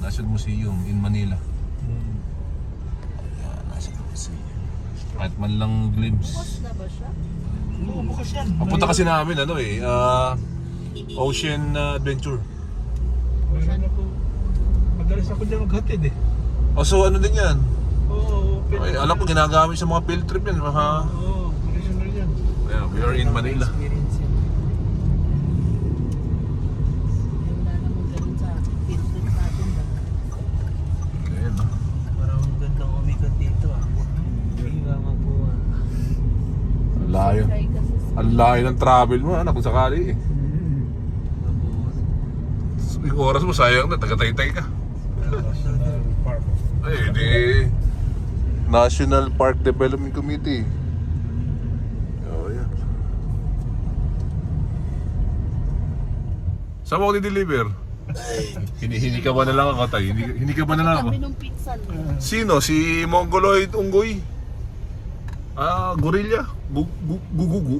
National Museum in Manila. Ayan, National Museum. Kahit man lang glimpse. Bukas na ba siya? Oo, bukas yan. Papunta kasi namin, Ocean Adventure. Meron ako. Madalas ako dyan maghatid eh. Oh, so ano din yan? Oo, Ay, alam ko ginagamit sa mga field trip yan. Ha? Oo, original yan. Yeah, we are in Manila. Experience yun. Wala namang ganun sa field trip natin ba? Ayan, no? Parang ang gandang umikot dito ah. Hindi ba mabuha? Ang layo. Try kasi Ang layo ng travel mo, anak, kung sakali eh. Mabuha. Yung oras mo, sayang na, taga-Taytay ka. National Park. Ay, di National Park Development Committee. Oh, yan. Saan mo ako di-deliver? Hini ka ba na lang ako, tay? Hindi ka ba na lang ako? kami nung pizza no? Sino? Si Mongoloid Unggoy? Gorilla? Gugugu? Gugugu?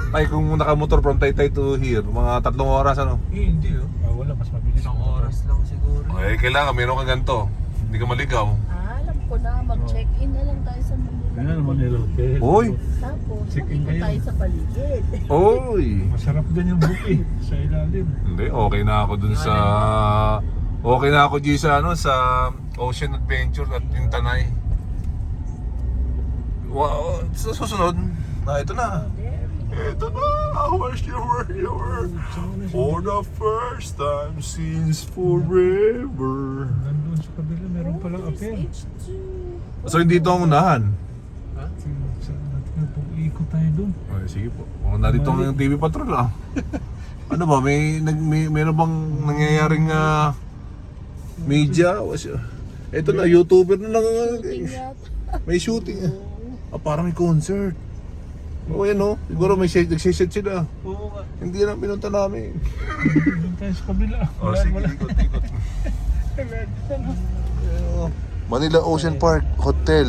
Tay, kung nakamotor from Taytay to here, mga 3 oras ano? Hindi oh. Wala, mas mabilis. Isang oras lang siguro. Eh, kailangan meron ka ganito. Hindi ka maligaw. Alam ko na, mag-check-in na lang tayo sa Manila. Yan naman nila hotel. Uy! Tapos, Check-in ikot kayo. tayo sa paligid. Oy! Masarap din yung buki sa ilalim. Hindi, okay na ako dun sa... Okay na ako G sa ano, sa Ocean Adventure at yung Tanay. Wow, sa susunod, ito na. Ito na, where's you were for the first time since forever. Nandun sa kabila, meron palang apel. So hindi ito ang unahan. Ha? Ikot tayo dun. Ay, sige po. Kung narito ang TV Patrol ah. Ano ba, meron bang nangyayaring media? Ito na, YouTuber na lang. May shooting. Parang may concert. Oo, yan o. Siguro may nagsiset sila. Oo nga. Hindi na pinunta namin. Doon tayo sa kabila. Ikot. Manila Ocean Park Hotel.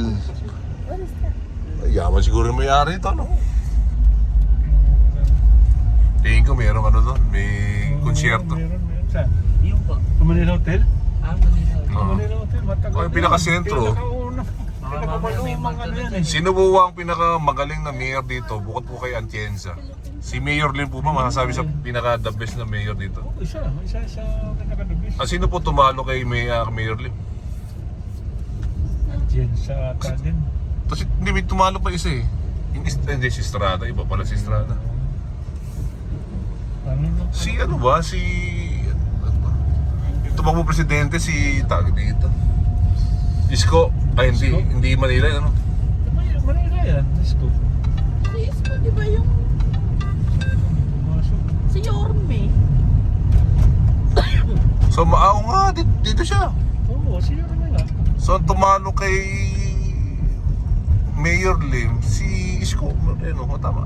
What is that? Ay, yaman siguro yung may-ari ito, no? Tingin ko mayroong ano doon, may konsyerto. Meron. Saan? Yung pa. Sa Manila Hotel? Manila. Oo. Manila Hotel, matagal. Oh, yung pinaka-sentro. Pinakauna. Pinakamalumang ano yan eh. Sino po ba ang pinakamagaling na mayor dito bukod po kay Atienza? Si Mayor Lim po ba masasabi sa pinaka-the best na mayor dito? Isa sa pinakadabis. Sino po tumalo kay Mayor Lim? Yan sa ata din. Tapos hindi may tumalo pa isa eh. Hindi si Estrada, iba pala si Estrada. Ano no? Si ano ba? Si... Yung tumakbo presidente si tawag dito. Isko. Ay hindi, Isko? hindi Manila ano. Manila yan, let's go. Si Isko, di ba yung Pumasok. si Yorme? So maaw nga, dito siya. Oo, siya naman nga. So tumalo kay Mayor Lim, si Isko. Ano, tama.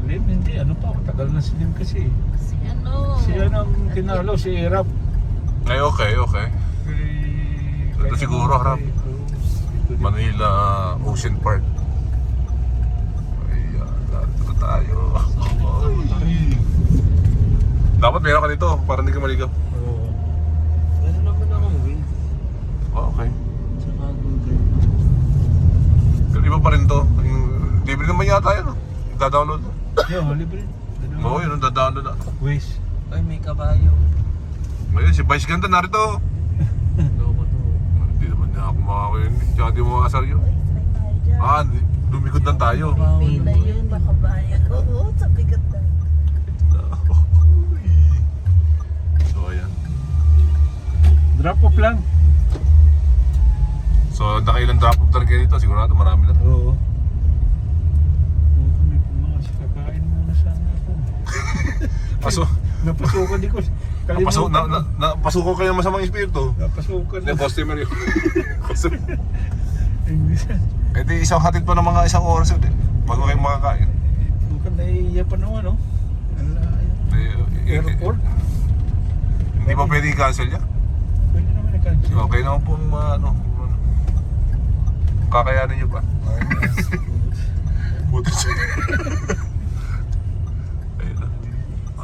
Lim, hindi. Ano pa? Matagal na si Lim kasi. Si ano? Siya nang tinalo, si Erap. Ay, okay. Ito siguro, harap. Manila Ocean Park. Ayan, dito tayo. Dapat meron ka dito para hindi ka maligaw. Oo. Meron naman akong win. Okay. Tsaka Google. Pero iba pa rin to. Libre naman yata yan. Download. Yo, libre. Oo, yun ang download na. Waze. Ay, may kabayo. Ngayon, si Vice Ganda narito. Loko to. Hindi naman na ako makakain. Tsaka di mo makasar yun. Uy, try tayo dyan. Lumikod lang tayo. Pila yung makabayan. Oo, sa bigat na. So, ayan. Drop off lang. So, nakailang drop off talaga dito. Sigurado marami na. Oo. May mga kakain muna sana ako. Paso. Napasukan di ko. Napasuko kayo ng masamang espiritu. Napasukan Hindi, customer yun. Customer. English. Eh di isang hatid pa ng mga isang oras yun eh. Bago kayo makakain. Bukan naiiya pa naman, no? Airport? Hindi pa pwede i-cancel niya? Pwede naman i-cancel. Okay naman po kakayanin niyo pa. Buti siya. Ayun na.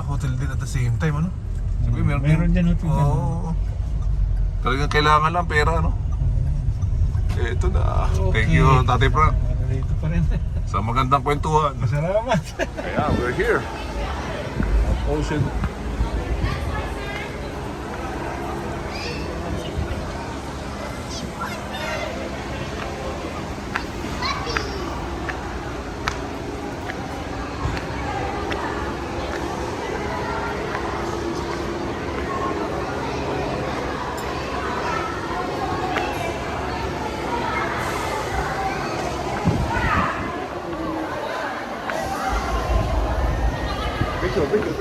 Hotel din at the same time ano? Siguro Meron dyan hotel. Oo. Talagang kailangan lang pera, no? Ito na. Thank you, Tatay Frank. Dito pa rin. Sa magandang kwentuhan. Salamat. Kaya, we're here. Ocean. Picture.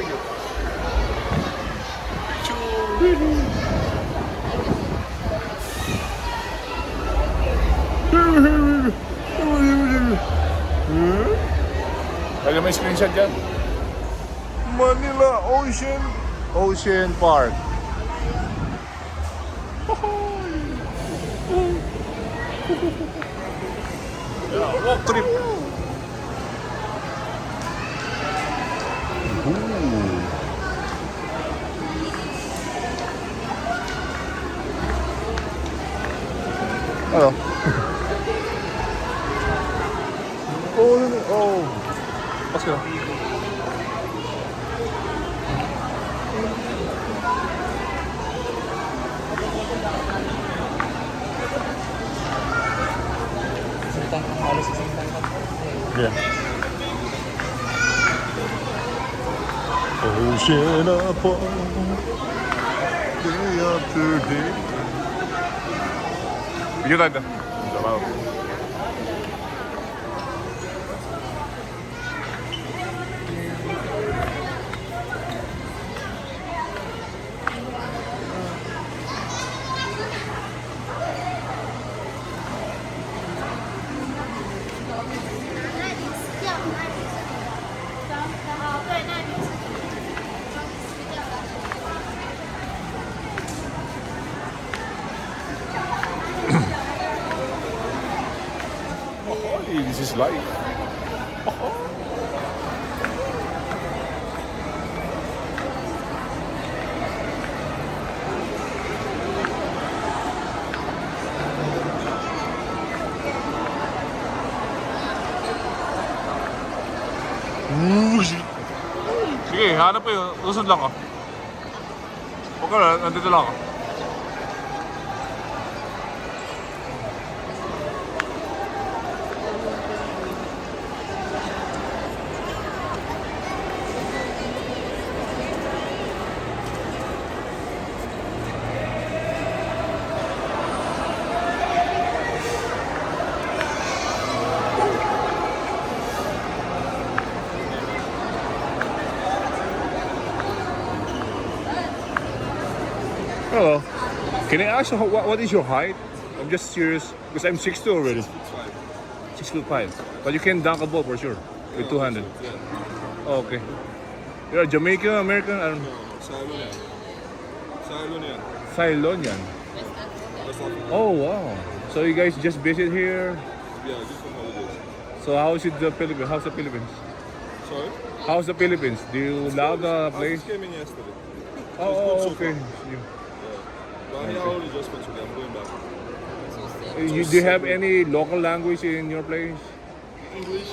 Kaya may screenshot dyan. Manila Ocean Park. Yeah, walk trip. Hello. Oh. Let's go. Halos isang tangkap. Yeah. Ocean apart, day after day. Video tayo. Salamat. This is life. Sige, hanap ko yun. Usod lang ako. Huwag ka na, nandito lang ako. Hello. Can I ask you what is your height? I'm just curious because I'm 6'2" already. 6'5". But you can dunk a ball for sure with 200. Oh, okay. You're a Jamaican, American? I don't know. Ceylonian. Ceylonian. West Africa. Oh wow. So you guys just visit here? Yeah, just for holidays. So how is it the Philippines? How's the Philippines? Sorry? How's the Philippines? Do you love the I place? just came in yesterday. Oh, so okay. But here only just for today. I'm going back. Do you have any local language in your place? English?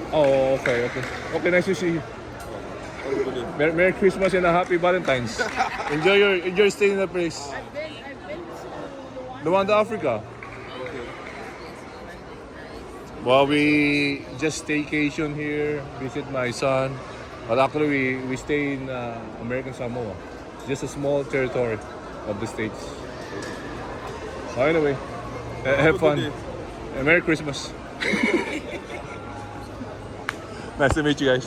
Oh, okay. Okay, nice to see you. Have a good day. Merry Christmas and a happy Valentine's. enjoy staying in the place. I've been to The one to Africa. Okay. Well, we just staycation here, visit my son. But actually, we stay in American Samoa. Just a small territory of the States. Oh, anyway, have fun. Merry Christmas. Nice to meet you guys.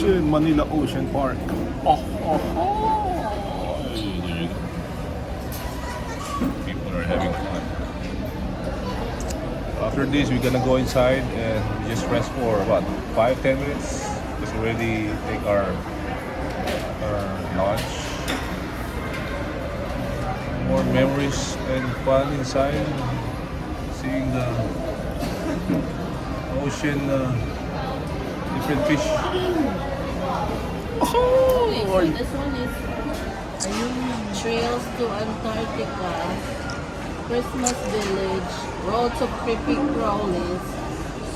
Manila Ocean Park. Oh. There you go. People are having fun. after this, we're gonna go inside and we just rest for what 5-10 minutes. Just already take our lunch. More memories and fun inside. Seeing the ocean, different fish. So this one is Trails to Antarctica, Christmas Village, Road to Creepy Crawlies,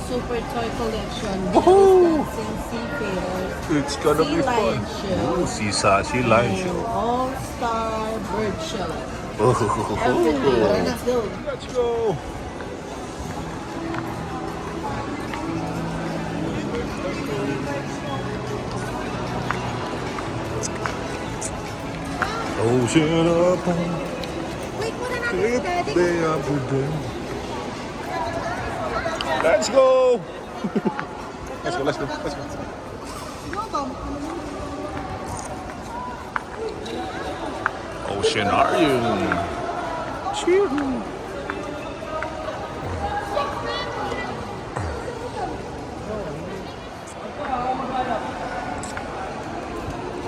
Super Toy Collection, Dancing Seafarers, It's gonna Sea be Lion fun. Show, Sea Lion and Show. All-Star Bird Show. Everything. Let's go. Let's go. Ocean up on Wait muna natin si Daddy. Let's go. Let's go. Let's go. Let's go. Ano ba? Oceanarium. Cheer.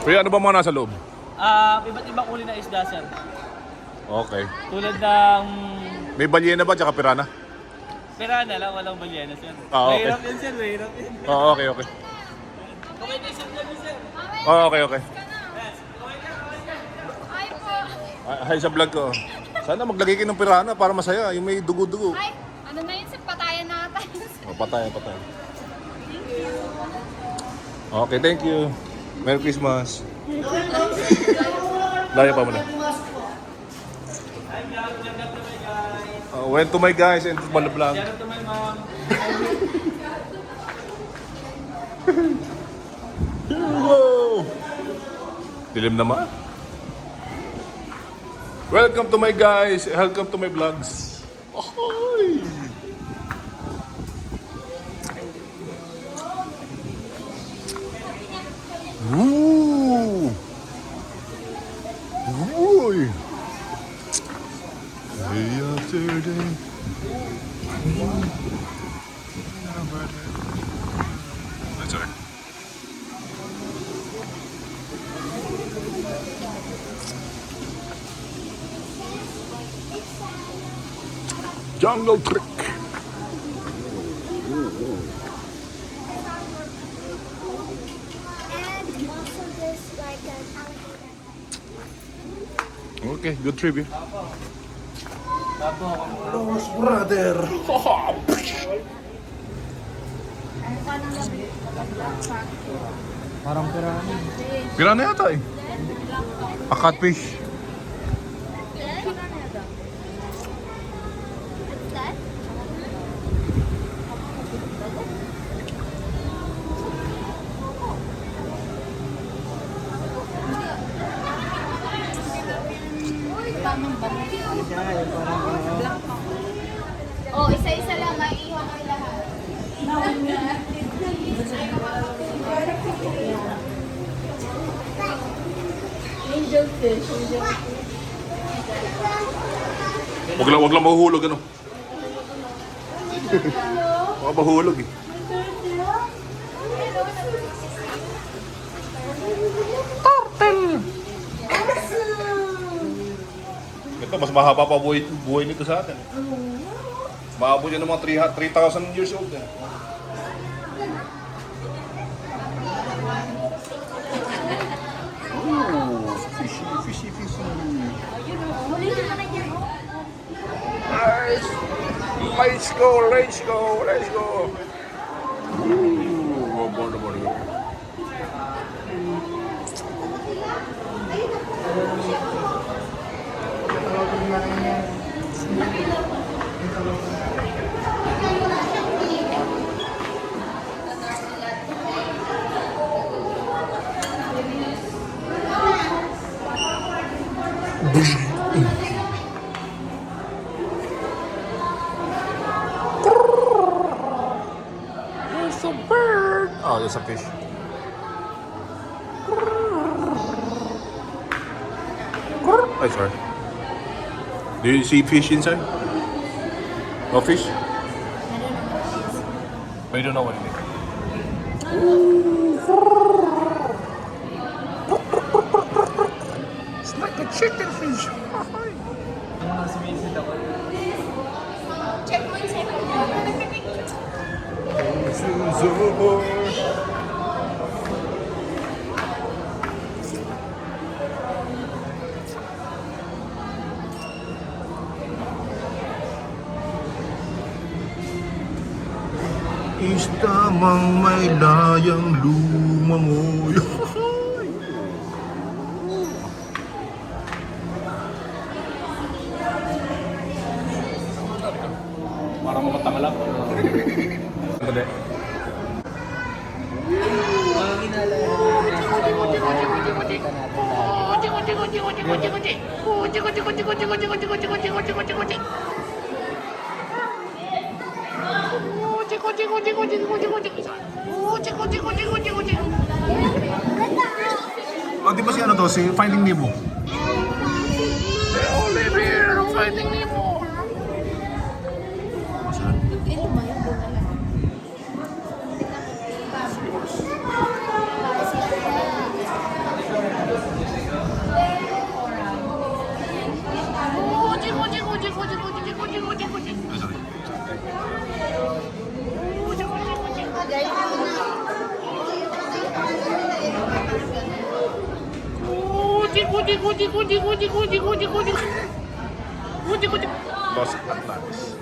Kuya, ano ba mga nasa loob? Iba't ibang uli na isda, sir. Okay. Tulad ng May balyena ba tsaka pirana? pirana lang, walang balyena, sir. Okay. Mahirap yan, sir. Mahirap yan. Oo, okay, okay. Okay na isang gabi, sir. Oo, okay, okay. Ay po. Hi sa vlog ko. Sana maglagay kayo ng pirana para masaya. Yung may dugo-dugo. Ay, ano na yun? Patayan na tayo. Oh, patay, patay. Okay, thank you. Merry Christmas. Laya pa muna. Went to my guys and to Balablang. Shout out to my mom. Whoa! Dilim naman. Welcome to my guys. Welcome to my vlogs. Ahoy! Ooh! Ooh! Day after day. That's all right. Jungle trick. And also this like an alligator. Okay, good trivia. Tapo ako. Los brother. Parang pirana. Pirana yata eh. A catfish. What's that? Oh, isa-isa lang, maiiwan ko lahat. Angel fish. Wag lang mahuhulog ano. Wag mahulog eh. Ito, mas mahaba pa buhay nito sa atin. Maabot yan ng mga 3,000 years old eh. Ooh, fishy. Nice. Let's go. Ooh, more. There's a bird. Oh, there's a fish. Oh, sorry. Do you see fish inside? No fish? But you don't know what it is. It's like a chicken fish. Check mo yung Isda mang may layang lumangoy. Parang mga tangalak. Hindi. Mga kinala Oh, di ba si ano to? Si Finding Nemo? Los Atlantes.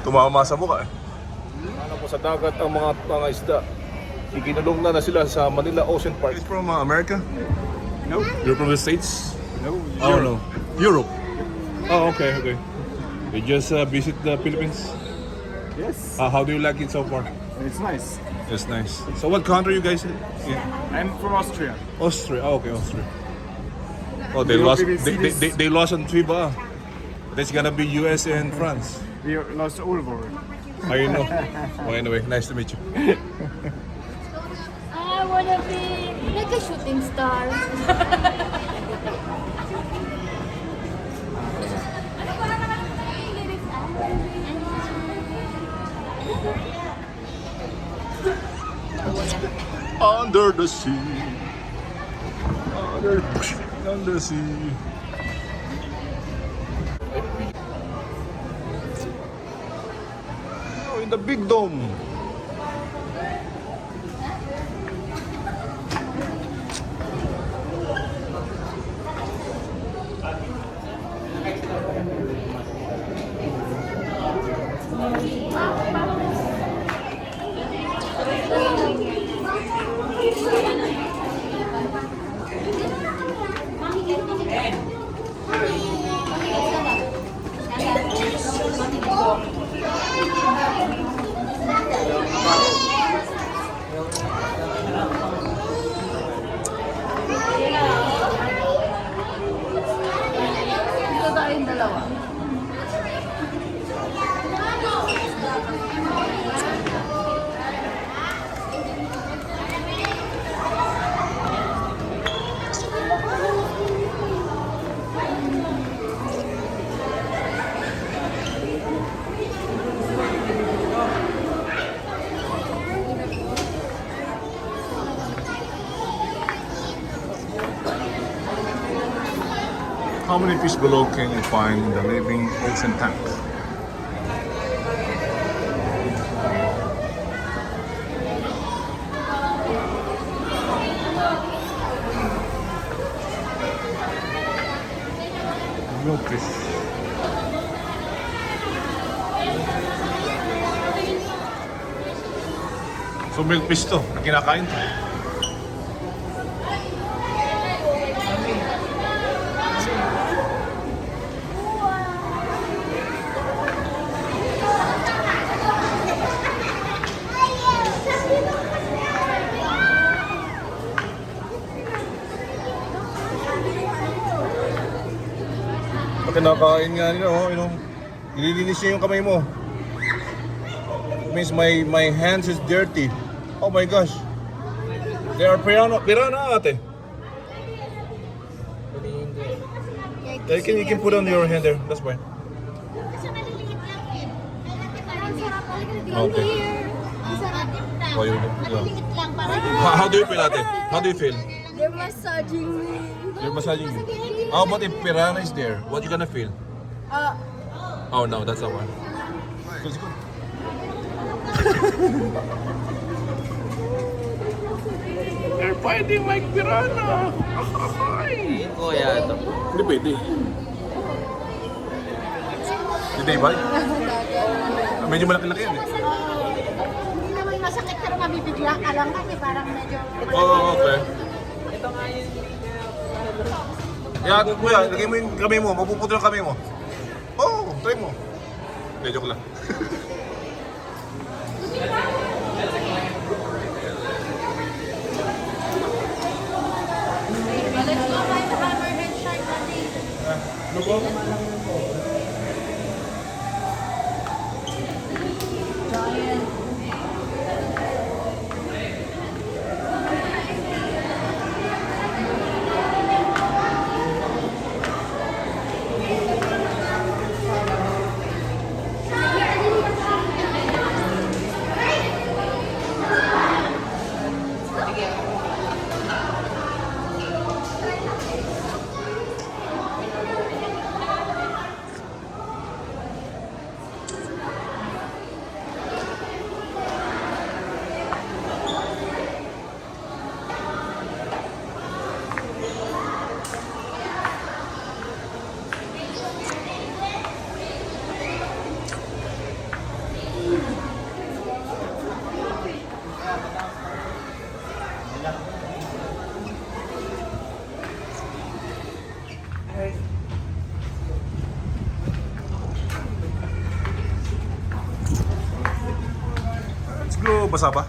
Tumama sa mukha eh. Ano po sa dagat ang mga isda. Ikinulong na sila sa Manila Ocean Park. It's from America? No. You're from the States? No. Oh no. Europe. Oh okay, okay. You just visit the Philippines? Yes. How do you like it so far? It's nice. It's nice. So what country you guys in? I'm from Austria. Austria. Oh, okay, Austria. Oh, they We lost. hope we will see this. They lost on FIBA. That's gonna be US and France. We lost all of our. I know. Well, anyway, nice to meet you. I wanna be like a shooting star. Under the sea. Under the sea. Oh, in the big dome. Dito tayong dalawa. How many fish below can you find in the living ocean tank? No fish. So milkfish to, na kinakain to. Pag kinakain nga nila, oh, nililinis niya yung kamay mo. It means my hands is dirty. Oh my gosh. They are piranha ate. You can put on your hand there. That's fine. Kasi maliliit lang eh. Ang sarap talaga. Okay. Ang sarap. Oh, yun. Maliliit lang. Parang How do you feel ate? How do you feel? they're massaging me. You're massaging you. How about if piranha is there? What you gonna feel? Oh no, that's not one. Let's go. They're fighting like piranha. Kuya, ito. Hindi pwede. Hindi ba? Medyo malaki-laki yan eh. Hindi naman masakit pero mabibigla ka lang kasi parang medyo... Oh, okay. Yeah, kuya, lagay mo yung kamay mo. Mapuputol ang kamay mo. Oh, try mo. Hindi, joke lang. Let's go find the hammerhead shark natin. Let's go. Basa ba?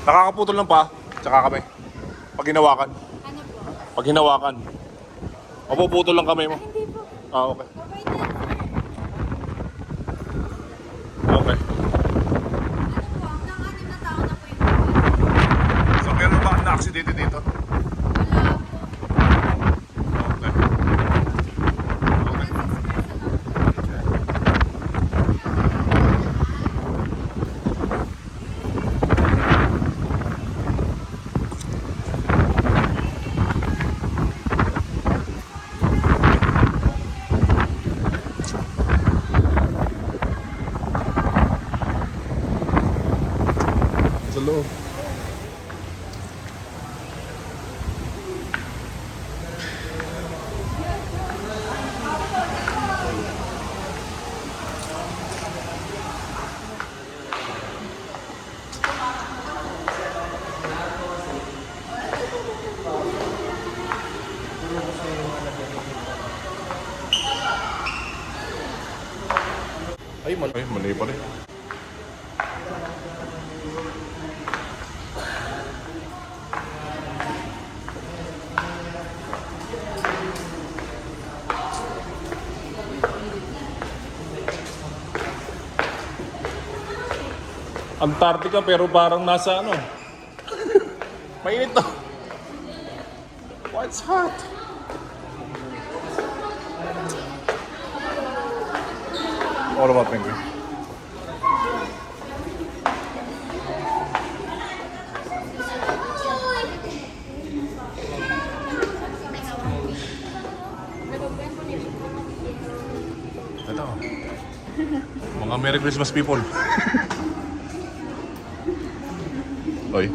Nakakaputol ng pa, tsaka kami. Pag hinawakan. Ano po? Pag hinawakan. Mapuputol lang kami mo. Hindi po. Ah, okay. Okay na. Okay. Ano po? Hanggang 6 na tao na po yung So, meron ba na-accidente dito? wala po. Okay. Sa loob. Ay, mali pa rin. Antarctica pero parang nasa ano. Mainit to. What's hot? What about penguin? Ito. Mga Merry Christmas people. Oy.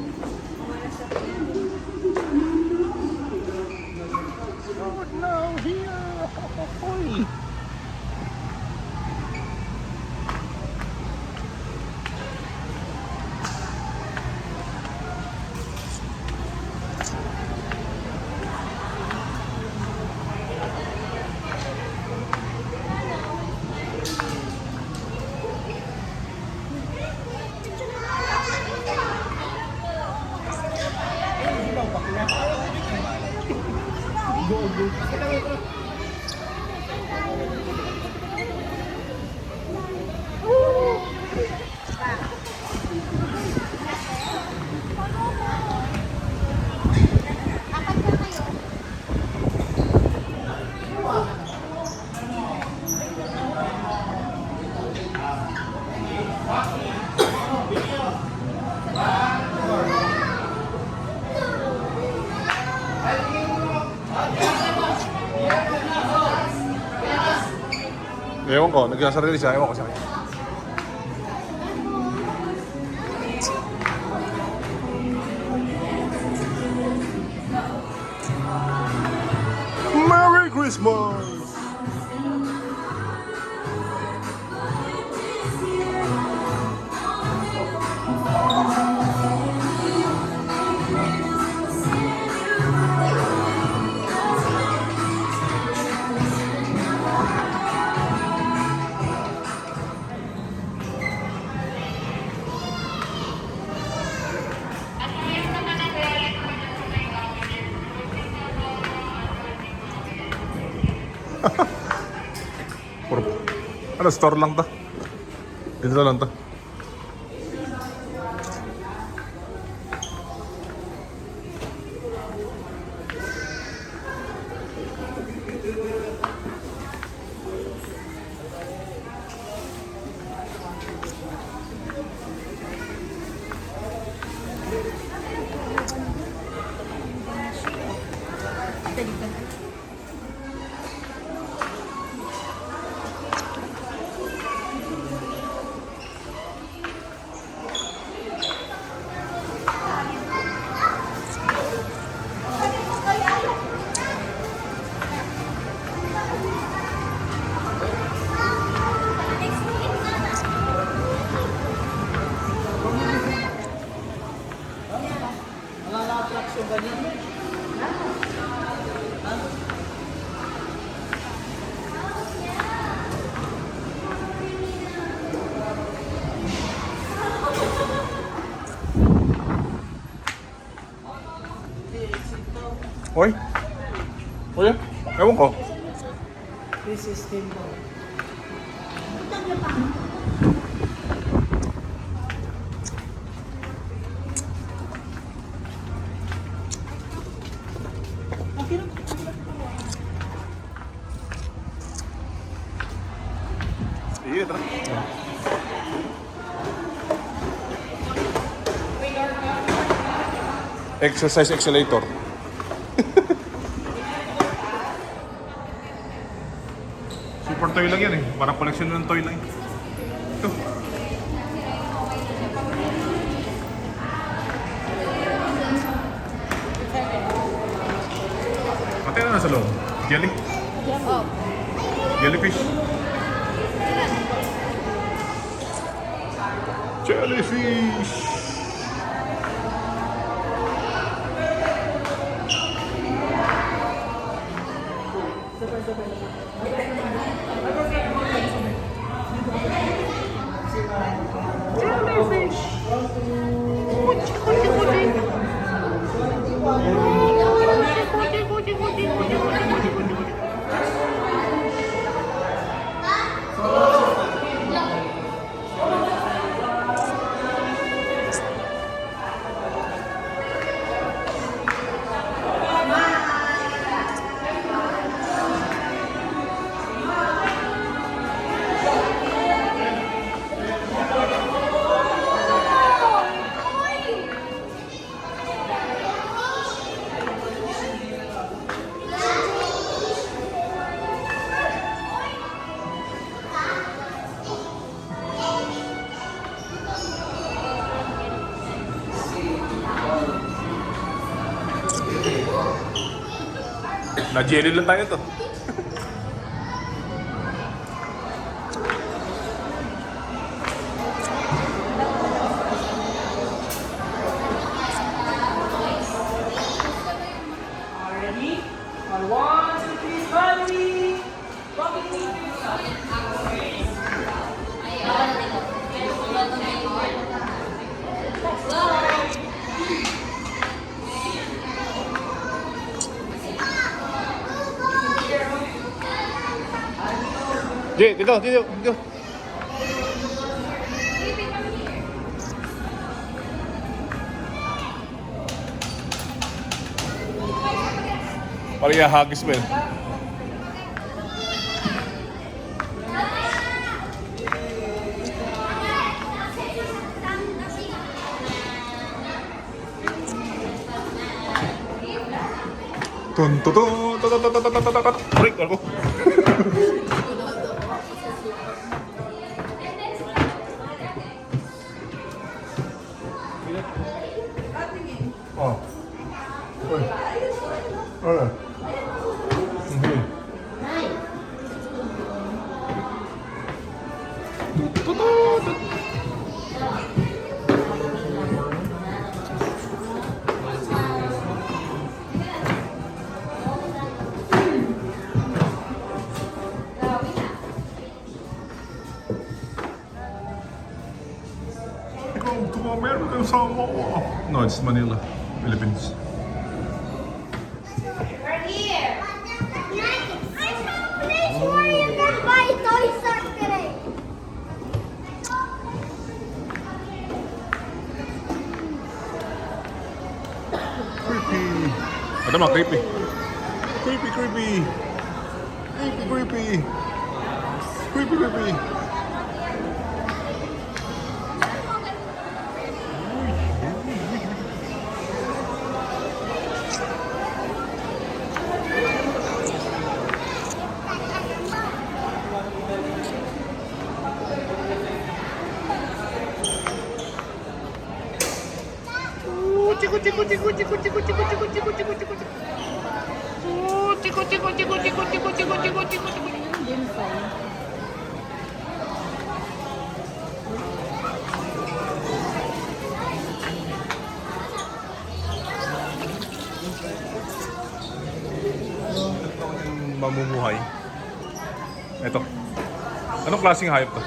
Apat na kayo. Ewan ko, nagsasarili siya. Ewan ko siya. Merry Christmas! Puro. Ano, store lang to. Dito lang to. Oy? Oy? Ewan ko. May system mo. Sige, tara. Exercise accelerator. Super toy lang yan eh. Parang collection ng toy lang. Ito. Pati na nasa loob? Jelly? Jellyfish? Jellyfish! Na-jelly lang tayo to. Ready? On 1, 2, 3, slowly. Rocking me. Jay, dito, dito, dito. Parang hagis mo yun. Tun tun tun tun tun tun tun tun tun. Break ako. Oh. Oi. Oi. Hindi. Go to American Samoa. No, it's Manila, Philippines. We're here. I saw place where you can buy toys today. Creepy. Ada mah creepy. Creepy, creepy. Creepy, creepy. Creepy, creepy. Mamumuhay. Ito. Anong klaseng hayop to?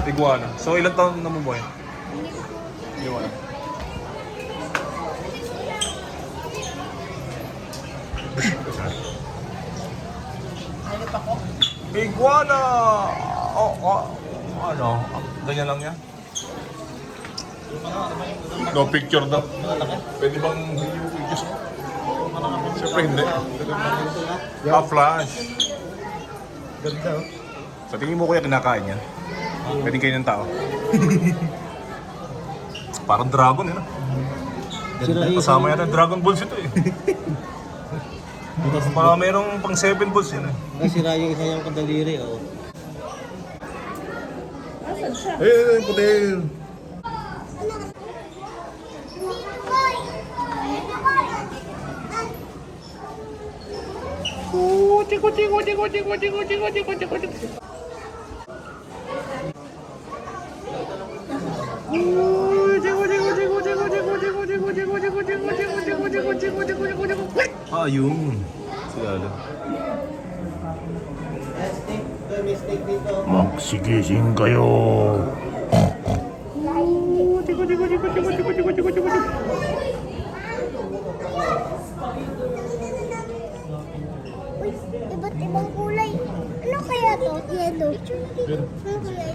Iguana. So ilang taon namumuhay? Iguana. Iguana! Ano? Ganyan lang yan? No picture daw. Pwede bang hindi yung pictures mo? Siyempre hindi. Flash. Ganda, oh. Sa tingin mo kuya kinakain yan? Pwedeng kayo ng tao. Parang dragon eh no? Kasama yata Dragon Balls ito eh. Baka merong pang 7 balls yun eh. Nasira yung isa yung kadaliri, oh. Eh, puti. Ah, yun. Sigalo. Magsigising kayo. Uy, iba't ibang kulay. Ano kaya to? Yellow. Ano kulay?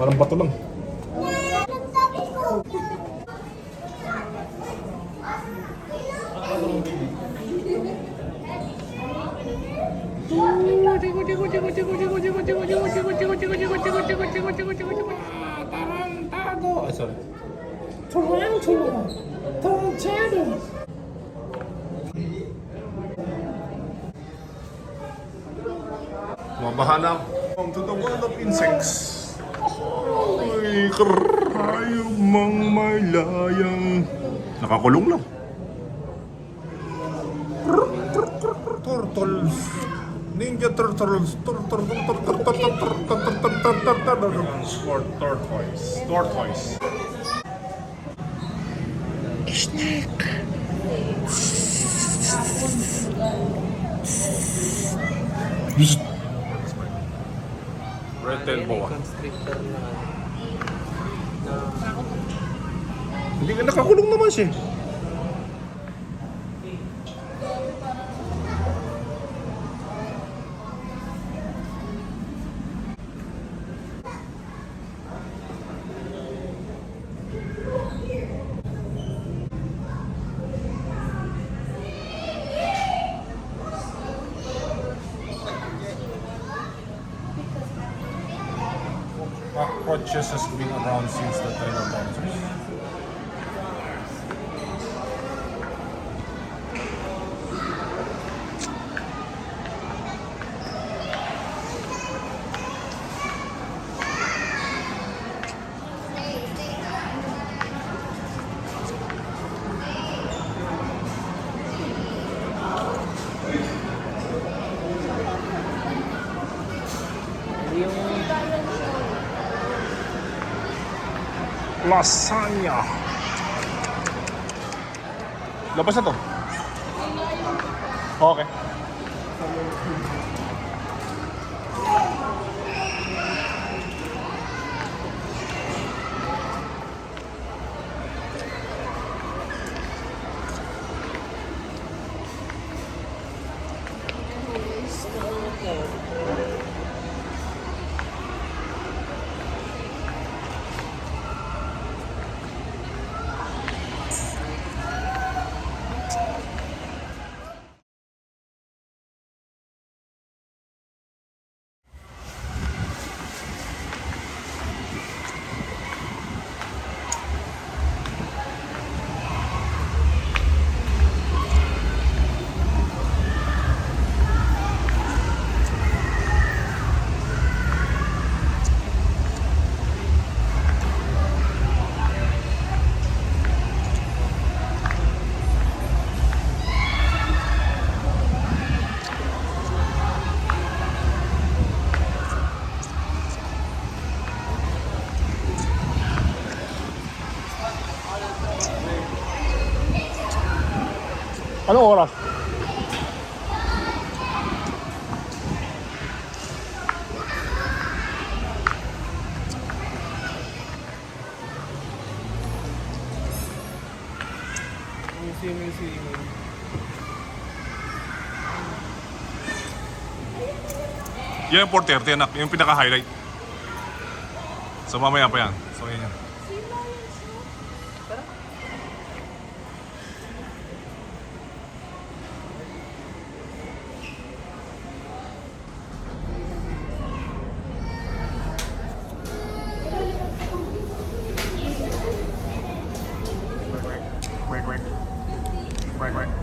Parang bato lang. Ang sabi ko. Ay, sorry. Mabahala ako. To the world of insects. Ay, karayom mang may layang. Nakakulong lang. Turtles. Ninja turtles. Tortoise. Red tail boa. Constrictor na. Hindi ka nakakulong naman siya. just has been around since the time of dinosaurs. Lasagna. Labas na to. Okay. Anong oras? Yan yung 4:30 anak, yung pinaka-highlight. So mamaya pa yan. So yun yan. Quack, quack. Quack, quack.